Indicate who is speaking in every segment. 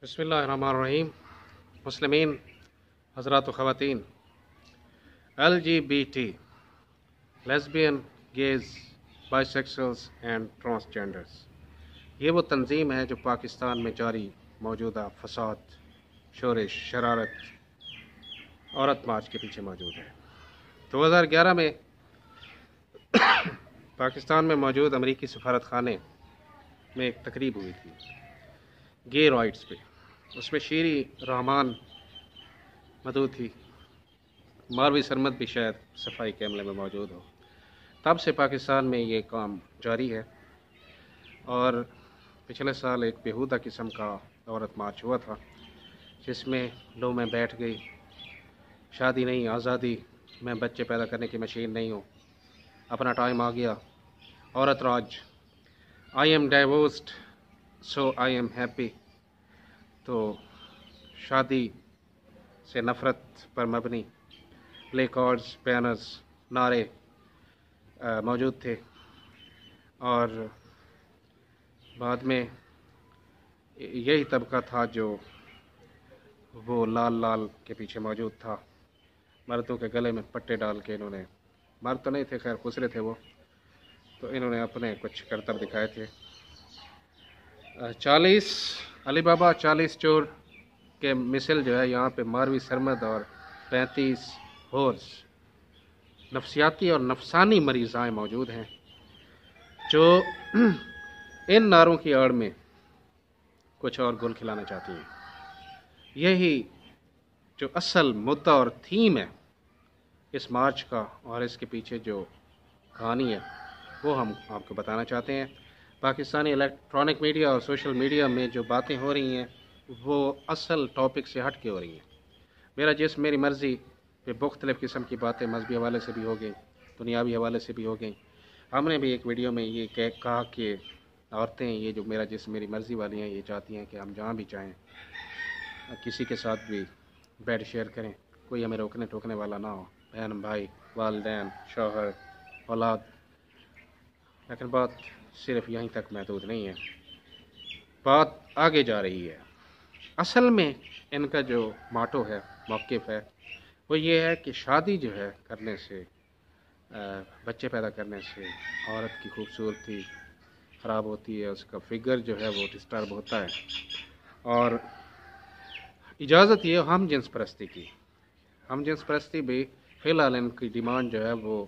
Speaker 1: بسم اللہ الرحمن الرحیم۔ مسلمین حضرات و خواتین، LGBT lesbian, gays, bisexuals and transgenders, یہ وہ تنظیم ہے جو پاکستان میں جاری موجودہ فساد، شورش، شرارت، عورت مارچ کے پیچھے موجود ہے۔ 2011 میں پاکستان میں موجود امریکی سفارت خانے میں ایک تقریب ہوئی تھی گے رائٹس پہ۔ اس میں شیری رحمان مدعو تھی، ماروی سرمد بھی شاید صفائی کے عملے میں موجود ہو۔ تب سے پاکستان میں یہ کام جاری ہے، اور پچھلے سال ایک بیہودہ قسم کا عورت مارچ ہوا تھا جس میں لو میں بیٹھ گئی، شادی نہیں آزادی، میں بچے پیدا کرنے کی مشین نہیں ہوں، اپنا ٹائم آ گیا، عورت راج، I am divorced so I am happy. تو شادی سے نفرت پر مبنی پلے کارڈز، بینرز، نعرے موجود تھے، اور بعد میں یہی طبقہ تھا جو وہ لال لال کے پیچھے موجود تھا۔ مردوں کے گلے میں پٹے ڈال کے انہوں نے، مرد تو نہیں تھے خیر، خسرے تھے وہ، تو انہوں نے اپنے کچھ کرتب دکھائے تھے۔ 40 علی بابا 40 چور کے مثل جو ہے یہاں پہ ماروی سرمد اور 35 ہورس نفسیاتی اور نفسانی مریضائیں موجود ہیں جو ان نعروں کی آڑ میں کچھ اور گل کھلانا چاہتی ہیں۔ یہی جو اصل مدعا اور تھیم ہے اس مارچ کا، اور اس کے پیچھے جو کہانی ہے وہ ہم آپ کو بتانا چاہتے ہیں۔ پاکستانی الیکٹرانک میڈیا اور سوشل میڈیا میں جو باتیں ہو رہی ہیں وہ اصل ٹاپک سے ہٹ کے ہو رہی ہیں۔ میرا جسم میری مرضی پہ مختلف قسم کی باتیں مذہبی حوالے سے بھی ہو گئیں، دنیاوی حوالے سے بھی ہو گئیں۔ ہم نے بھی ایک ویڈیو میں یہ کہا کہ عورتیں یہ جو میرا جسم میری مرضی والی ہیں یہ چاہتی ہیں کہ ہم جہاں بھی چاہیں کسی کے ساتھ بھی بیڈ شیئر کریں، کوئی ہمیں روکنے ٹوکنے والا نہ ہو، بہن بھائی، والدین، شوہر، اولاد۔ لیکن بات صرف یہیں تک محدود نہیں ہے، بات آگے جا رہی ہے۔ اصل میں ان کا جو ماٹو ہے، موقف ہے، وہ یہ ہے کہ شادی جو ہے کرنے سے، بچے پیدا کرنے سے عورت کی خوبصورتی خراب ہوتی ہے، اس کا فگر جو ہے وہ ڈسٹرب ہوتا ہے، اور اجازت یہ ہم جنس پرستی کی۔ ہم جنس پرستی بھی فی الحال ان کی ڈیمانڈ جو ہے وہ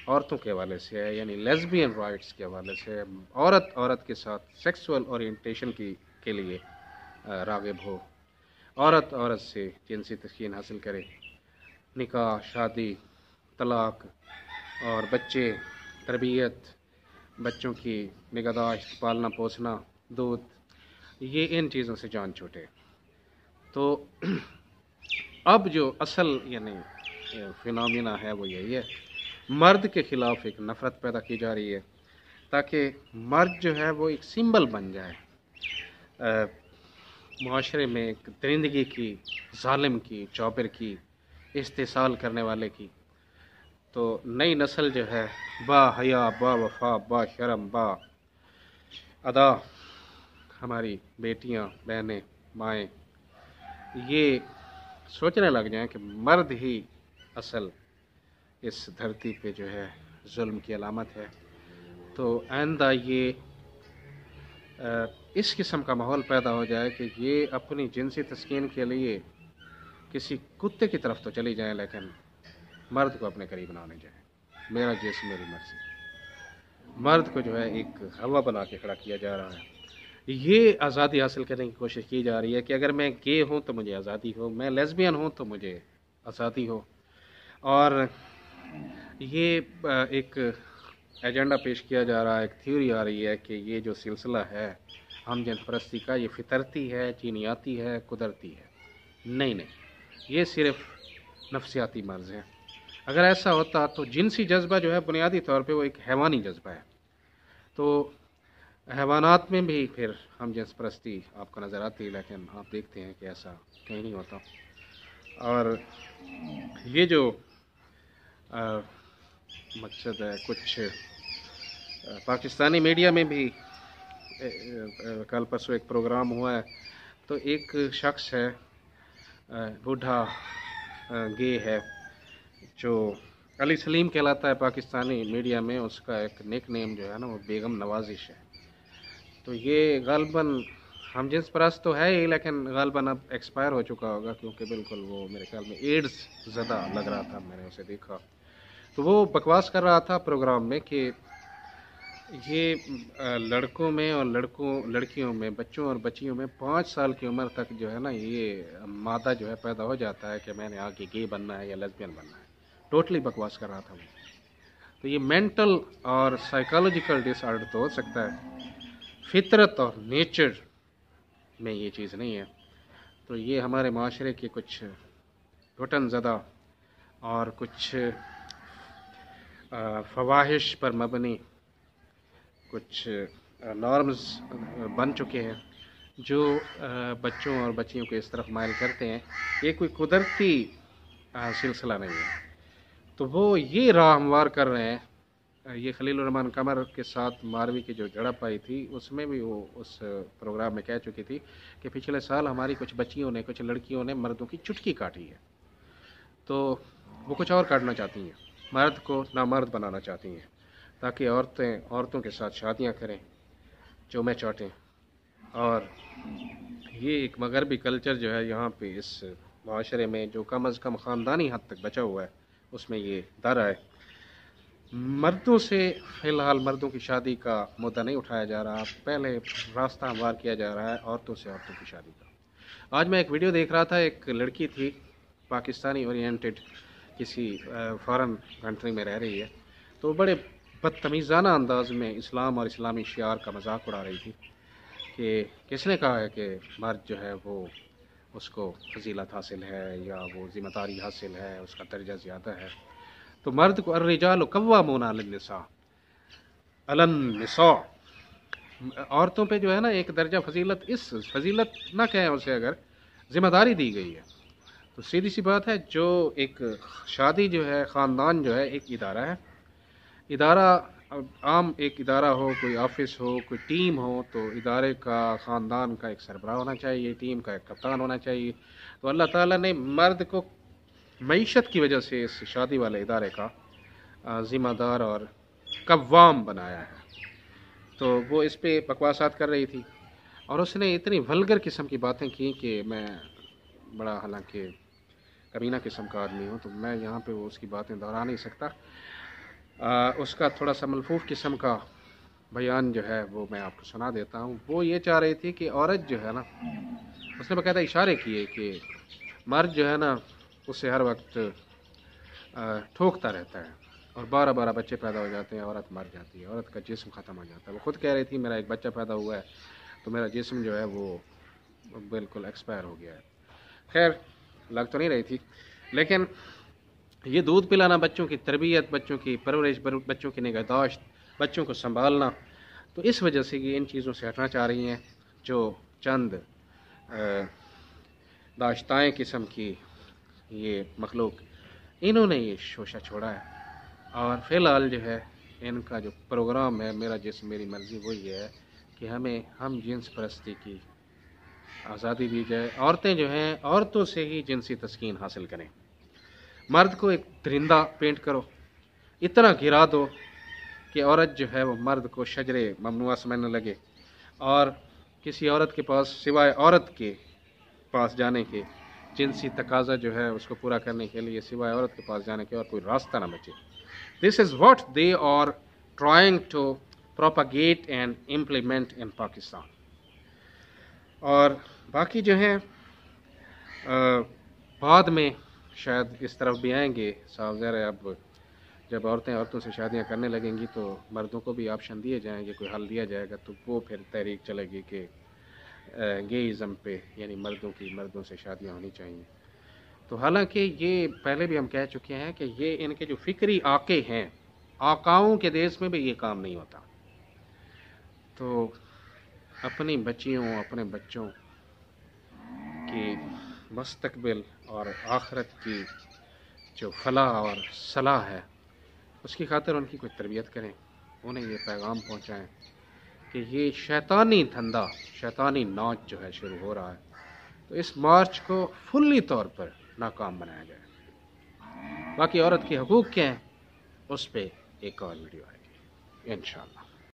Speaker 1: عورتوں کے حوالے سے ہے، یعنی لیسبین رائٹس کے حوالے سے، عورت کے ساتھ سیکسول اورینٹیشن کے لیے راغب ہو، عورت سے جنسی تسکین حاصل کرے، نکاح، شادی، طلاق اور بچے، تربیت، بچوں کی نگہداشت، پالنا پوسنا، دودھ، یہ ان چیزوں سے جان چھوٹے۔ تو اب جو اصل یعنی فینومینا ہے وہ یہی ہے، مرد کے خلاف ایک نفرت پیدا کی جا رہی ہے تاکہ مرد جو ہے وہ ایک سمبل بن جائے معاشرے میں، ایک درندگی کی، ظالم کی، چوبر کی، استحصال کرنے والے کی۔ تو نئی نسل جو ہے با حیا، با وفا، با شرم، با ادا، ہماری بیٹیاں، بہنیں، مائیں، یہ سوچنے لگ جائیں کہ مرد ہی اصل اس دھرتی پہ جو ہے ظلم کی علامت ہے۔ تو آئندہ یہ اس قسم کا ماحول پیدا ہو جائے کہ یہ اپنی جنسی تسکین کے لیے کسی کتے کی طرف تو چلی جائیں لیکن مرد کو اپنے قریب نہ آنے جائیں۔ میرا جسم میری مرضی، مرد کو جو ہے ایک ہوا بنا کے کھڑا کیا جا رہا ہے۔ یہ آزادی حاصل کرنے کی کوشش کی جا رہی ہے کہ اگر میں گے ہوں تو مجھے آزادی ہو، میں لیسبین ہوں تو مجھے آزادی ہو، اور یہ ایک ایجنڈا پیش کیا جا رہا ہے، ایک تھیوری آ رہی ہے کہ یہ جو سلسلہ ہے ہم جنس پرستی کا، یہ فطرتی ہے، جینیاتی ہے، قدرتی ہے۔ نہیں، یہ صرف نفسیاتی مرض ہے۔ اگر ایسا ہوتا تو جنسی جذبہ جو ہے بنیادی طور پہ وہ ایک حیوانی جذبہ ہے، تو حیوانات میں بھی پھر ہم جنس پرستی آپ کو نظر آتی ہے، لیکن آپ دیکھتے ہیں کہ ایسا کہیں نہیں ہوتا۔ اور یہ جو مقصد ہے، کچھ پاکستانی میڈیا میں بھی کل پرسوں ایک پروگرام ہوا ہے، تو ایک شخص ہے بوڑھا گے ہے جو علی سلیم کہلاتا ہے پاکستانی میڈیا میں، اس کا ایک نیک نیم جو ہے نا وہ بیگم نوازش ہے۔ تو یہ غالباً ہم جنس پرست تو ہے ہی، لیکن غالباً اب ایکسپائر ہو چکا ہوگا، کیونکہ بالکل وہ میرے خیال میں ایڈز زدہ لگ رہا تھا، میں نے اسے دیکھا۔ تو وہ بکواس کر رہا تھا پروگرام میں کہ یہ لڑکوں میں اور لڑکیوں میں، بچوں اور بچیوں میں 5 سال کی عمر تک جو ہے نا یہ مادہ جو ہے پیدا ہو جاتا ہے کہ میں نے آگے گے بننا ہے یا لیسبین بننا ہے۔ ٹوٹلی بکواس کر رہا تھا وہ۔ تو یہ مینٹل اور سائیکالوجیکل ڈس آرڈر تو ہو سکتا ہے، فطرت اور نیچر میں یہ چیز نہیں ہے۔ تو یہ ہمارے معاشرے کے کچھ گھٹن زدہ اور کچھ فواہش پر مبنی کچھ نارمز بن چکے ہیں جو بچوں اور بچیوں کو اس طرف مائل کرتے ہیں۔ یہ کوئی قدرتی سلسلہ نہیں ہے، تو وہ یہ راہ ہموار کر رہے ہیں۔ یہ خلیل الرحمن قمر کے ساتھ ماروی کی جو جڑپ آئی تھی اس میں بھی وہ اس پروگرام میں کہہ چکی تھی کہ پچھلے سال ہماری کچھ بچیوں نے، کچھ لڑکیوں نے مردوں کی چٹکی کاٹی ہے، تو وہ کچھ اور کاٹنا چاہتی ہیں، مرد کو نامرد بنانا چاہتی ہیں تاکہ عورتوں کے ساتھ شادیاں کریں، چومے چاٹیں۔ اور یہ ایک مغربی کلچر جو ہے یہاں پہ اس معاشرے میں جو کم از کم خاندانی حد تک بچا ہوا ہے، اس میں یہ دار ہے۔ مردوں سے فی الحال مردوں کی شادی کا مدعا نہیں اٹھایا جا رہا، پہلے راستہ ہموار کیا جا رہا ہے عورتوں سے عورتوں کی شادی کا۔ آج میں ایک ویڈیو دیکھ رہا تھا، ایک لڑکی تھی پاکستانی اورینٹڈ، کسی فارن کنٹری میں رہ رہی ہے، تو بڑے بدتمیزانہ انداز میں اسلام اور اسلامی شعار کا مذاق اڑا رہی تھی کہ کس نے کہا ہے کہ مرد جو ہے وہ اس کو فضیلت حاصل ہے یا وہ ذمہ داری حاصل ہے، اس کا درجہ زیادہ ہے۔ تو مرد کو الرجال قوامون علی النساء، عورتوں پہ جو ہے نا ایک درجہ فضیلت، اس فضیلت نہ کہیں اسے، اگر ذمہ داری دی گئی ہے تو سیدھی سی بات ہے، جو ایک شادی جو ہے، خاندان جو ہے ایک ادارہ ہے، ادارہ عام ایک ادارہ ہو، کوئی آفس ہو، کوئی ٹیم ہو، تو ادارے کا، خاندان کا ایک سربراہ ہونا چاہیے، ٹیم کا ایک کپتان ہونا چاہیے۔ تو اللہ تعالیٰ نے مرد کو معیشت کی وجہ سے اس شادی والے ادارے کا ذمہ دار اور قوام بنایا ہے۔ تو وہ اس پہ بکواسات کر رہی تھی اور اس نے اتنی ولگر قسم کی باتیں کی کہ میں بڑا حالانکہ کمینہ قسم کا آدمی ہوں، تو میں یہاں پہ وہ اس کی باتیں دہرا نہیں سکتا۔ اس کا تھوڑا سا ملفوف قسم کا بیان جو ہے وہ میں آپ کو سنا دیتا ہوں۔ وہ یہ چاہ رہی تھی کہ عورت جو ہے نا، اس نے باقاعدہ اشارے کیے کہ مرد جو ہے نا اسے ہر وقت ٹھوکتا رہتا ہے اور 12 بچے پیدا ہو جاتے ہیں، عورت مر جاتی ہے، عورت کا جسم ختم ہو جاتا ہے۔ وہ خود کہہ رہی تھی میرا ایک بچہ پیدا ہوا ہے تو میرا جسم جو ہے وہ بالکل ایکسپائر ہو گیا ہے۔ خیر لگ تو نہیں رہی تھی، لیکن یہ دودھ پلانا، بچوں کی تربیت، بچوں کی پرورش، بچوں کی نگہداشت، بچوں کو سنبھالنا، تو اس وجہ سے یہ ان چیزوں سے ہٹنا چاہ رہی ہیں جو چند داشتائیں قسم کی یہ مخلوق، انہوں نے یہ شوشہ چھوڑا ہے۔ اور فی الحال جو ہے ان کا جو پروگرام ہے میرا جسم میری مرضی، وہ یہ ہے کہ ہم جنس پرستی کی آزادی دی جائے، عورتیں جو ہیں عورتوں سے ہی جنسی تسکین حاصل کریں، مرد کو ایک درندہ پینٹ کرو، اتنا گرا دو کہ عورت جو ہے وہ مرد کو شجر ممنوعہ سمجھنے لگے، اور کسی عورت کے پاس سوائے عورت کے پاس جانے کے، جنسی تقاضا جو ہے اس کو پورا کرنے کے لیے سوائے عورت کے پاس جانے کے اور کوئی راستہ نہ بچے۔ This is what they are trying to propagate and implement in Pakistan۔ اور باقی جو ہیں بعد میں شاید اس طرف بھی آئیں گے، صاحب ظاہر ہے اب جب عورتیں عورتوں سے شادیاں کرنے لگیں گی تو مردوں کو بھی آپشن دیے جائیں گے، کوئی حل دیا جائے گا، تو وہ پھر تحریک چلے گی کہ گےازم پہ، یعنی مردوں سے شادیاں ہونی چاہیے۔ تو حالانکہ یہ پہلے بھی ہم کہہ چکے ہیں کہ یہ ان کے جو فکری آقے ہیں، آقاؤں کے دیس میں بھی یہ کام نہیں ہوتا۔ تو اپنی بچیوں، اپنے بچوں کی مستقبل اور آخرت کی جو فلاح اور صلاح ہے، اس کی خاطر ان کی کوئی تربیت کریں، انہیں یہ پیغام پہنچائیں کہ یہ شیطانی دھندا، شیطانی ناچ جو ہے شروع ہو رہا ہے، تو اس مارچ کو فلی طور پر ناکام بنایا جائے۔ باقی عورت کے حقوق کیا ہیں اس پہ ایک اور ویڈیو آئے گی انشاءاللہ۔